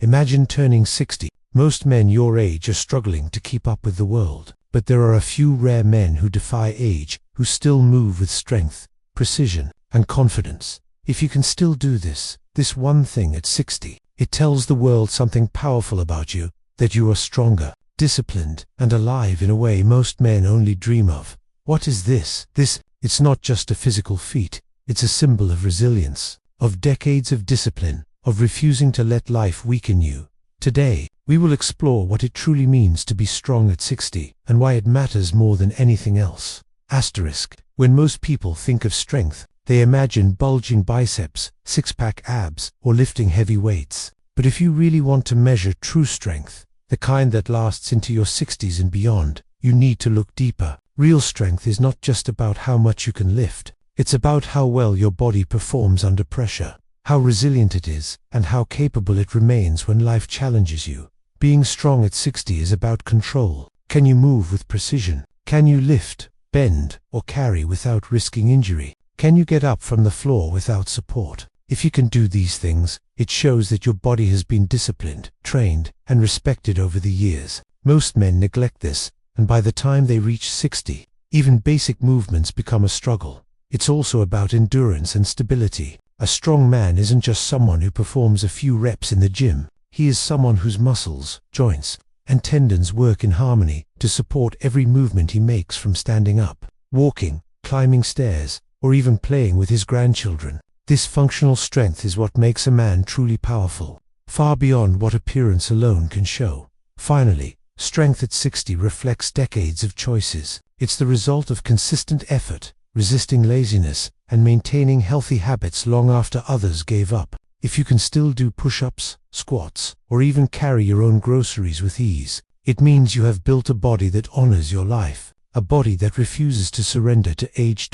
Imagine turning 60. Most men your age are struggling to keep up with the world, but there are a few rare men who defy age, who still move with strength, precision, and confidence. If you can still do this one thing at 60, it tells the world something powerful about you, that you are stronger, disciplined, and alive in a way most men only dream of. What is this? It's not just a physical feat, it's a symbol of resilience, of decades of discipline, of refusing to let life weaken you. Today, we will explore what it truly means to be strong at 60, and why it matters more than anything else. Asterisk. When most people think of strength, they imagine bulging biceps, six-pack abs, or lifting heavy weights. But if you really want to measure true strength, the kind that lasts into your 60s and beyond, you need to look deeper. Real strength is not just about how much you can lift. It's about how well your body performs under pressure, how resilient it is, and how capable it remains when life challenges you. Being strong at 60 is about control. Can you move with precision? Can you lift, bend, or carry without risking injury? Can you get up from the floor without support? If you can do these things, it shows that your body has been disciplined, trained, and respected over the years. Most men neglect this, and by the time they reach 60, even basic movements become a struggle. It's also about endurance and stability. A strong man isn't just someone who performs a few reps in the gym. He is someone whose muscles, joints, and tendons work in harmony to support every movement he makes, from standing up, walking, climbing stairs, or even playing with his grandchildren. This functional strength is what makes a man truly powerful, far beyond what appearance alone can show. Finally, strength at 60 reflects decades of choices. It's the result of consistent effort, resisting laziness, and maintaining healthy habits long after others gave up. If you can still do push-ups, squats, or even carry your own groceries with ease, it means you have built a body that honors your life, a body that refuses to surrender to age.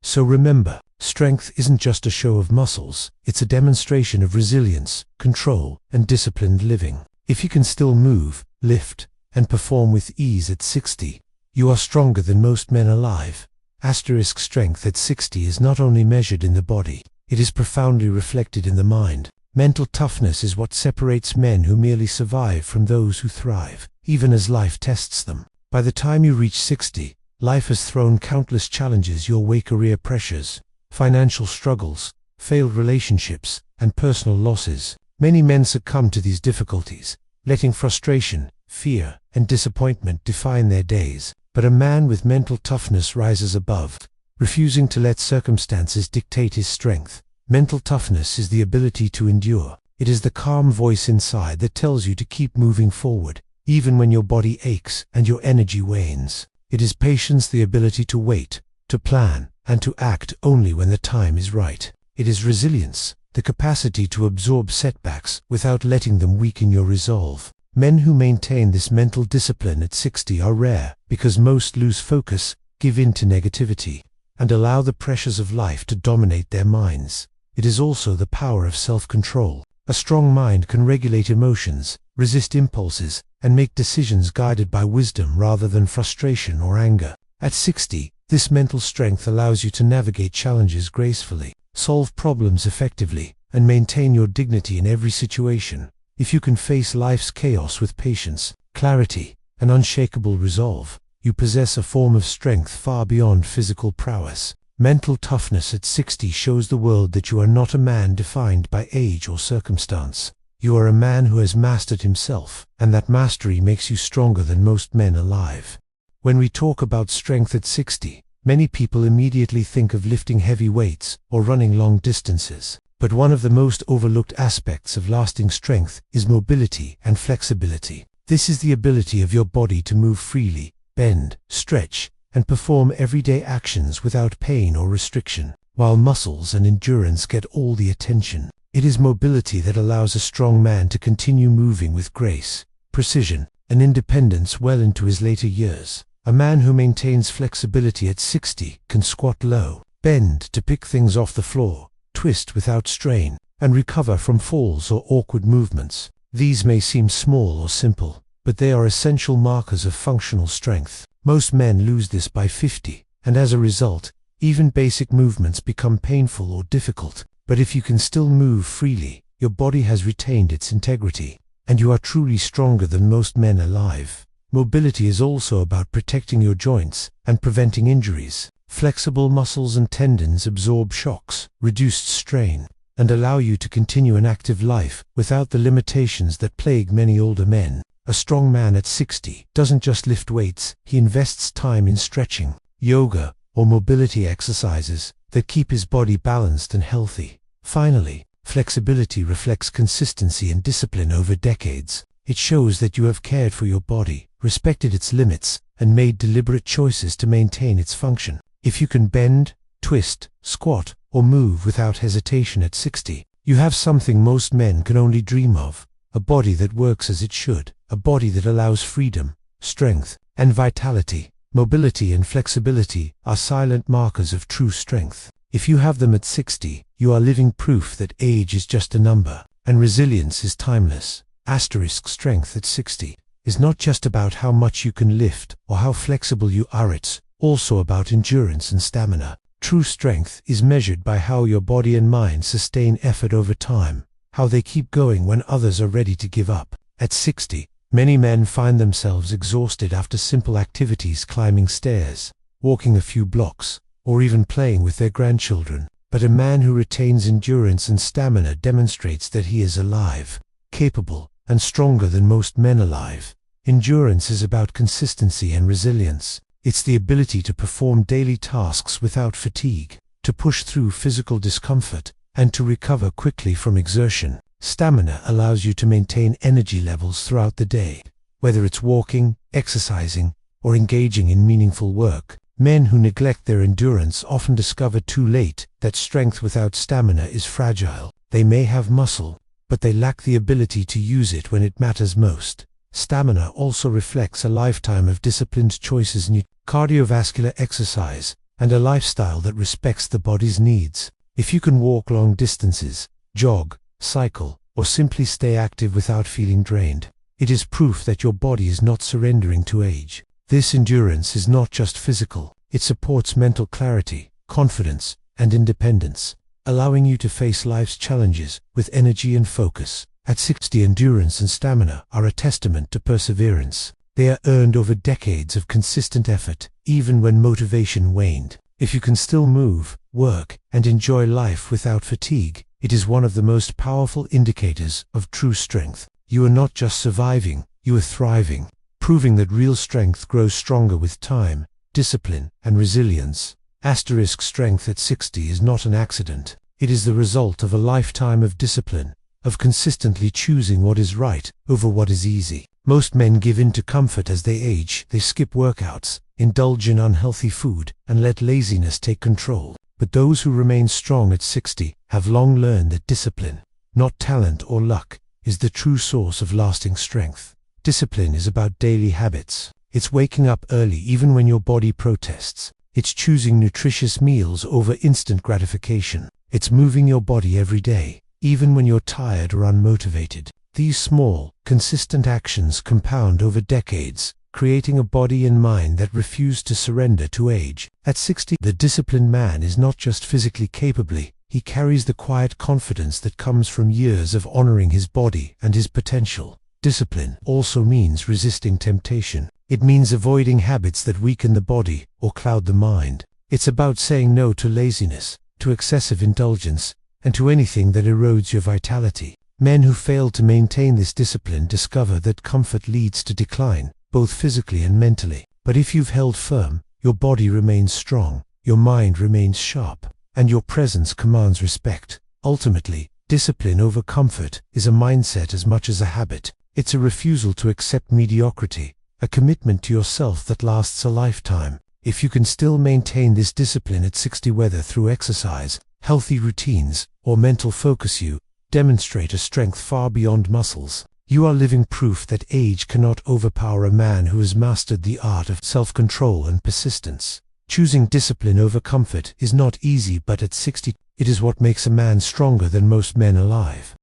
So remember, strength isn't just a show of muscles, it's a demonstration of resilience, control, and disciplined living. If you can still move, lift, and perform with ease at 60, you are stronger than most men alive. Asterisk. Strength at 60 is not only measured in the body, it is profoundly reflected in the mind. Mental toughness is what separates men who merely survive from those who thrive, even as life tests them. By the time you reach 60, life has thrown countless challenges your way: career pressures, financial struggles, failed relationships, and personal losses. Many men succumb to these difficulties, letting frustration, fear, and disappointment define their days. But a man with mental toughness rises above, refusing to let circumstances dictate his strength. Mental toughness is the ability to endure. It is the calm voice inside that tells you to keep moving forward, even when your body aches and your energy wanes. It is patience, the ability to wait, to plan, and to act only when the time is right. It is resilience, the capacity to absorb setbacks without letting them weaken your resolve. Men who maintain this mental discipline at 60 are rare, because most lose focus, give in to negativity, and allow the pressures of life to dominate their minds. It is also the power of self-control. A strong mind can regulate emotions, resist impulses, and make decisions guided by wisdom rather than frustration or anger. At 60, this mental strength allows you to navigate challenges gracefully, solve problems effectively, and maintain your dignity in every situation. If you can face life's chaos with patience, clarity, and unshakable resolve, you possess a form of strength far beyond physical prowess. Mental toughness at 60 shows the world that you are not a man defined by age or circumstance. You are a man who has mastered himself, and that mastery makes you stronger than most men alive. When we talk about strength at 60, many people immediately think of lifting heavy weights or running long distances. But one of the most overlooked aspects of lasting strength is mobility and flexibility. This is the ability of your body to move freely, bend, stretch, and perform everyday actions without pain or restriction. While muscles and endurance get all the attention, it is mobility that allows a strong man to continue moving with grace, precision, and independence well into his later years. A man who maintains flexibility at 60 can squat low, bend to pick things off the floor, twist without strain, and recover from falls or awkward movements. These may seem small or simple, but they are essential markers of functional strength. Most men lose this by 50, and as a result, even basic movements become painful or difficult. But if you can still move freely, your body has retained its integrity. and you are truly stronger than most men alive. Mobility is also about protecting your joints and preventing injuries. Flexible muscles and tendons absorb shocks, reduce strain, and allow you to continue an active life without the limitations that plague many older men. A strong man at 60 doesn't just lift weights, he invests time in stretching, yoga, or mobility exercises that keep his body balanced and healthy. Finally, flexibility reflects consistency and discipline over decades. It shows that you have cared for your body, respected its limits, and made deliberate choices to maintain its function. If you can bend, twist, squat, or move without hesitation at 60, you have something most men can only dream of: a body that works as it should, a body that allows freedom, strength, and vitality. Mobility and flexibility are silent markers of true strength. If you have them at 60, you are living proof that age is just a number, and resilience is timeless. Strength at 60 is not just about how much you can lift or how flexible you are, it's also about endurance and stamina. True strength is measured by how your body and mind sustain effort over time, how they keep going when others are ready to give up. At 60, many men find themselves exhausted after simple activities: climbing stairs, walking a few blocks, or even playing with their grandchildren. But a man who retains endurance and stamina demonstrates that he is alive, capable, and stronger than most men alive. Endurance is about consistency and resilience. It's the ability to perform daily tasks without fatigue, to push through physical discomfort, and to recover quickly from exertion. Stamina allows you to maintain energy levels throughout the day, whether it's walking, exercising, or engaging in meaningful work. Men who neglect their endurance often discover too late that strength without stamina is fragile. They may have muscle, but they lack the ability to use it when it matters most. Stamina also reflects a lifetime of disciplined choices, cardiovascular exercise, and a lifestyle that respects the body's needs. If you can walk long distances, jog, cycle, or simply stay active without feeling drained, it is proof that your body is not surrendering to age. This endurance is not just physical, it supports mental clarity, confidence, and independence, allowing you to face life's challenges with energy and focus. At 60, endurance and stamina are a testament to perseverance. They are earned over decades of consistent effort, even when motivation waned. If you can still move, work, and enjoy life without fatigue, it is one of the most powerful indicators of true strength. You are not just surviving, you are thriving, proving that real strength grows stronger with time, discipline, and resilience. Strength at 60 is not an accident. It is the result of a lifetime of discipline, of consistently choosing what is right over what is easy. Most men give in to comfort as they age. They skip workouts, indulge in unhealthy food, and let laziness take control. But those who remain strong at 60 have long learned that discipline, not talent or luck, is the true source of lasting strength. Discipline is about daily habits. It's waking up early even when your body protests. It's choosing nutritious meals over instant gratification. It's moving your body every day, even when you're tired or unmotivated. These small, consistent actions compound over decades, creating a body and mind that refuse to surrender to age. At 60, the disciplined man is not just physically capable, he carries the quiet confidence that comes from years of honoring his body and his potential. Discipline also means resisting temptation. It means avoiding habits that weaken the body or cloud the mind. It's about saying no to laziness, to excessive indulgence, and to anything that erodes your vitality. Men who fail to maintain this discipline discover that comfort leads to decline, both physically and mentally. But if you've held firm, your body remains strong, your mind remains sharp, and your presence commands respect. Ultimately, discipline over comfort is a mindset as much as a habit. It's a refusal to accept mediocrity, a commitment to yourself that lasts a lifetime. If you can still maintain this discipline at 60, whether through exercise, healthy routines, or mental focus, you demonstrate a strength far beyond muscles. You are living proof that age cannot overpower a man who has mastered the art of self-control and persistence. Choosing discipline over comfort is not easy, but at 60, it is what makes a man stronger than most men alive.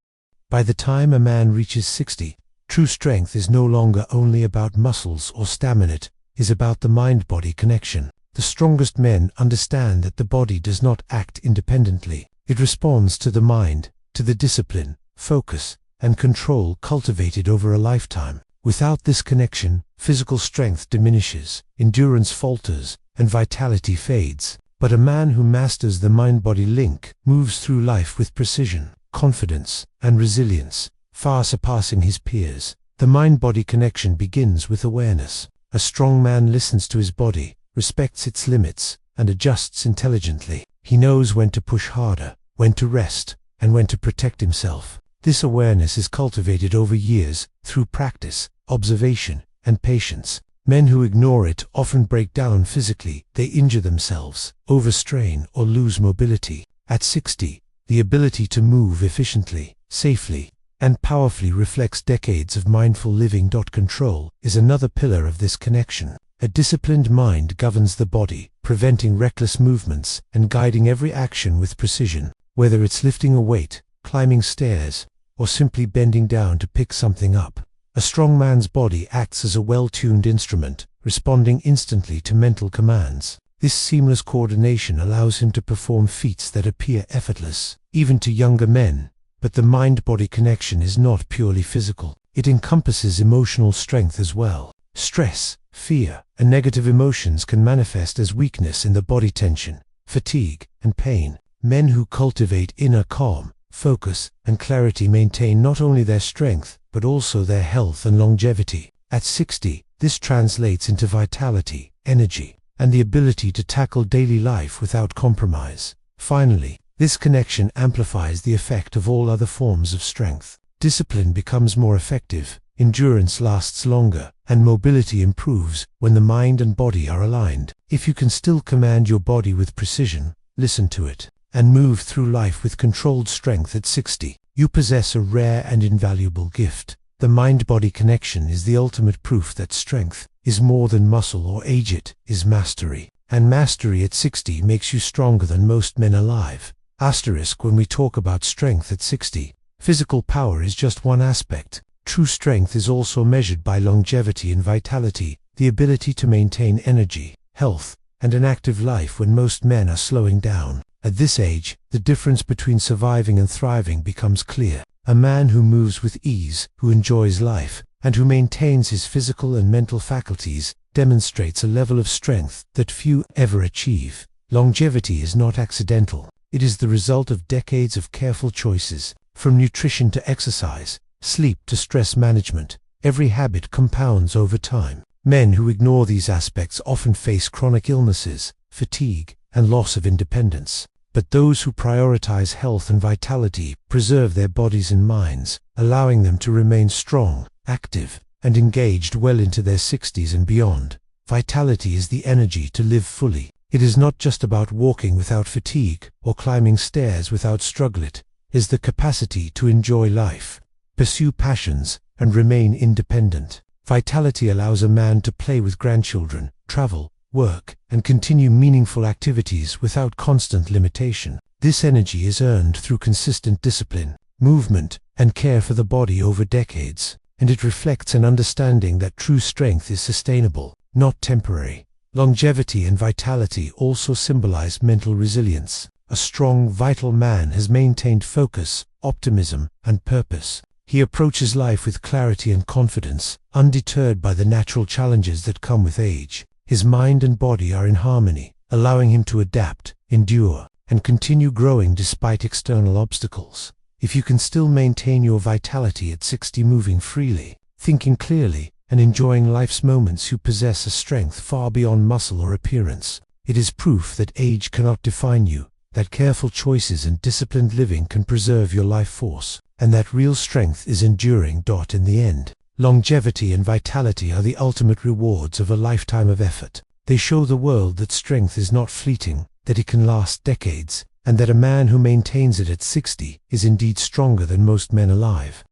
By the time a man reaches 60, true strength is no longer only about muscles or stamina, it is about the mind-body connection. The strongest men understand that the body does not act independently. It responds to the mind, to the discipline, focus, and control cultivated over a lifetime. Without this connection, physical strength diminishes, endurance falters, and vitality fades. But a man who masters the mind-body link moves through life with precision, confidence, and resilience, far surpassing his peers. The mind-body connection begins with awareness. A strong man listens to his body, respects its limits, and adjusts intelligently. He knows when to push harder, when to rest, and when to protect himself. This awareness is cultivated over years through practice, observation, and patience. Men who ignore it often break down physically. They injure themselves, overstrain, or lose mobility. At 60, the ability to move efficiently, safely, and powerfully reflects decades of mindful living. Control is another pillar of this connection. A disciplined mind governs the body, preventing reckless movements and guiding every action with precision. Whether it's lifting a weight, climbing stairs, or simply bending down to pick something up, a strong man's body acts as a well-tuned instrument, responding instantly to mental commands. This seamless coordination allows him to perform feats that appear effortless, even to younger men. But the mind-body connection is not purely physical. It encompasses emotional strength as well. Stress, fear, and negative emotions can manifest as weakness in the body. Tension, fatigue, and pain. Men who cultivate inner calm, focus, and clarity maintain not only their strength, but also their health and longevity. At 60, this translates into vitality, energy, and the ability to tackle daily life without compromise. Finally, this connection amplifies the effect of all other forms of strength. Discipline becomes more effective, endurance lasts longer, and mobility improves when the mind and body are aligned. If you can still command your body with precision, listen to it, and move through life with controlled strength at 60, you possess a rare and invaluable gift. The mind-body connection is the ultimate proof that strength is more than muscle or age. It is mastery. And mastery at 60 makes you stronger than most men alive. Asterisk: when we talk about strength at 60, physical power is just one aspect. True strength is also measured by longevity and vitality, the ability to maintain energy, health, and an active life when most men are slowing down. At this age, the difference between surviving and thriving becomes clear. A man who moves with ease, who enjoys life, and who maintains his physical and mental faculties demonstrates a level of strength that few ever achieve. Longevity is not accidental. It is the result of decades of careful choices. From nutrition to exercise, sleep to stress management, every habit compounds over time. Men who ignore these aspects often face chronic illnesses, fatigue, and loss of independence. But those who prioritize health and vitality preserve their bodies and minds, allowing them to remain strong, active, and engaged well into their 60s and beyond. Vitality is the energy to live fully. It is not just about walking without fatigue or climbing stairs without struggle. It is the capacity to enjoy life, pursue passions, and remain independent. Vitality allows a man to play with grandchildren, travel, work, and continue meaningful activities without constant limitation. This energy is earned through consistent discipline, movement, and care for the body over decades, and it reflects an understanding that true strength is sustainable, not temporary. Longevity and vitality also symbolize mental resilience. A strong, vital man has maintained focus, optimism, and purpose. He approaches life with clarity and confidence, undeterred by the natural challenges that come with age. His mind and body are in harmony, allowing him to adapt, endure, and continue growing despite external obstacles. If you can still maintain your vitality at 60, moving freely, thinking clearly, and enjoying life's moments, you possess a strength far beyond muscle or appearance. It is proof that age cannot define you, that careful choices and disciplined living can preserve your life force, and that real strength is enduring. In the end, longevity and vitality are the ultimate rewards of a lifetime of effort. They show the world that strength is not fleeting, that it can last decades, and that a man who maintains it at 60 is indeed stronger than most men alive.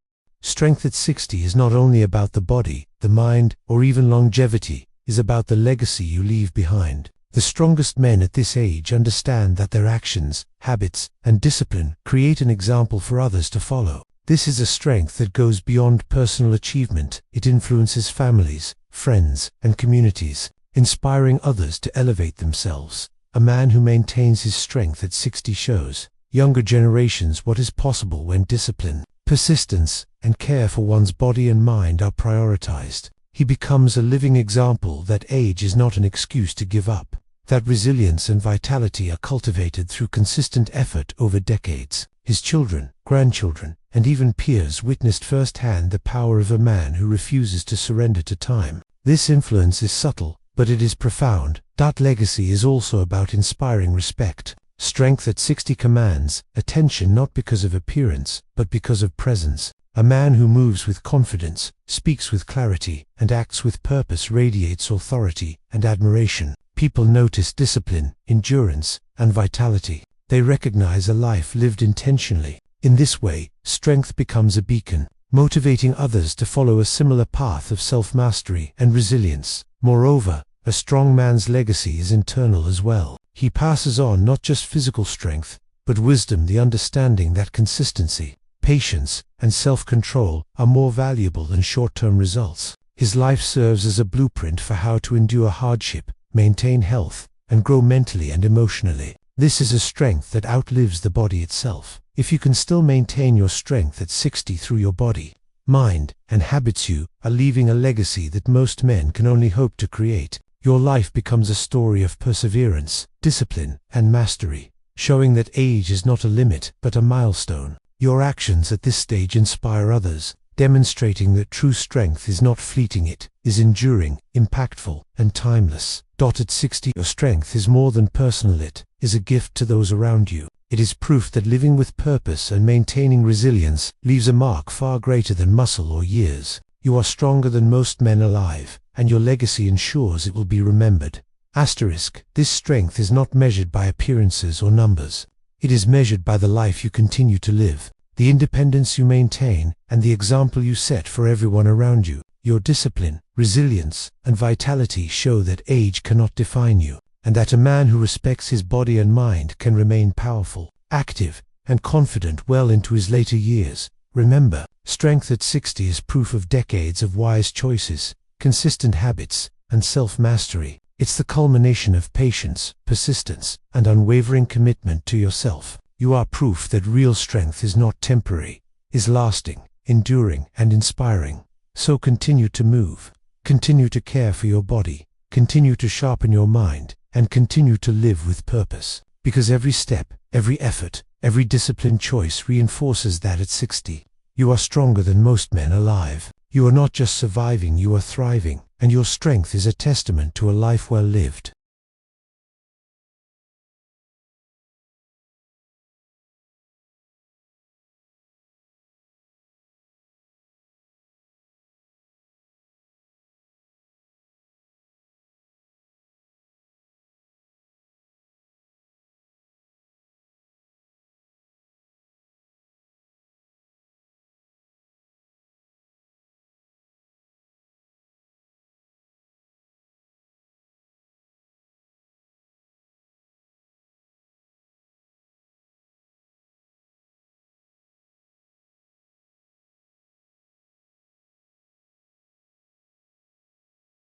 Strength at 60 is not only about the body, the mind, or even longevity. It is about the legacy you leave behind. The strongest men at this age understand that their actions, habits, and discipline create an example for others to follow. This is a strength that goes beyond personal achievement. It influences families, friends, and communities, inspiring others to elevate themselves. A man who maintains his strength at 60 shows younger generations what is possible when discipline, persistence, and care for one's body and mind are prioritized. He becomes a living example that age is not an excuse to give up, that resilience and vitality are cultivated through consistent effort over decades. His children, grandchildren, and even peers witnessed firsthand the power of a man who refuses to surrender to time. This influence is subtle, but it is profound. That legacy is also about inspiring respect. Strength at 60 commands attention not because of appearance, but because of presence. A man who moves with confidence, speaks with clarity, and acts with purpose radiates authority and admiration. People notice discipline, endurance, and vitality. They recognize a life lived intentionally. In this way, strength becomes a beacon, motivating others to follow a similar path of self-mastery and resilience. Moreover, a strong man's legacy is internal as well. He passes on not just physical strength, but wisdom, the understanding that consistency, patience, and self-control are more valuable than short-term results. His life serves as a blueprint for how to endure hardship, maintain health, and grow mentally and emotionally. This is a strength that outlives the body itself. If you can still maintain your strength at 60 through your body, mind, and habits, you are leaving a legacy that most men can only hope to create. Your life becomes a story of perseverance, discipline, and mastery, showing that age is not a limit, but a milestone. Your actions at this stage inspire others, demonstrating that true strength is not fleeting, it is enduring, impactful, and timeless. At 60, your strength is more than personal, it is a gift to those around you. It is proof that living with purpose and maintaining resilience leaves a mark far greater than muscle or years. You are stronger than most men alive, and your legacy ensures it will be remembered. This strength is not measured by appearances or numbers. It is measured by the life you continue to live, the independence you maintain, and the example you set for everyone around you. Your discipline, resilience, and vitality show that age cannot define you, and that a man who respects his body and mind can remain powerful, active, and confident well into his later years. Remember, strength at 60 is proof of decades of wise choices, consistent habits, and self-mastery. It's the culmination of patience, persistence, and unwavering commitment to yourself. You are proof that real strength is not temporary, is lasting, enduring, and inspiring. So continue to move, continue to care for your body, continue to sharpen your mind, and continue to live with purpose. Because every step, every effort, every disciplined choice reinforces that at 60, you are stronger than most men alive. You are not just surviving, you are thriving, and your strength is a testament to a life well lived.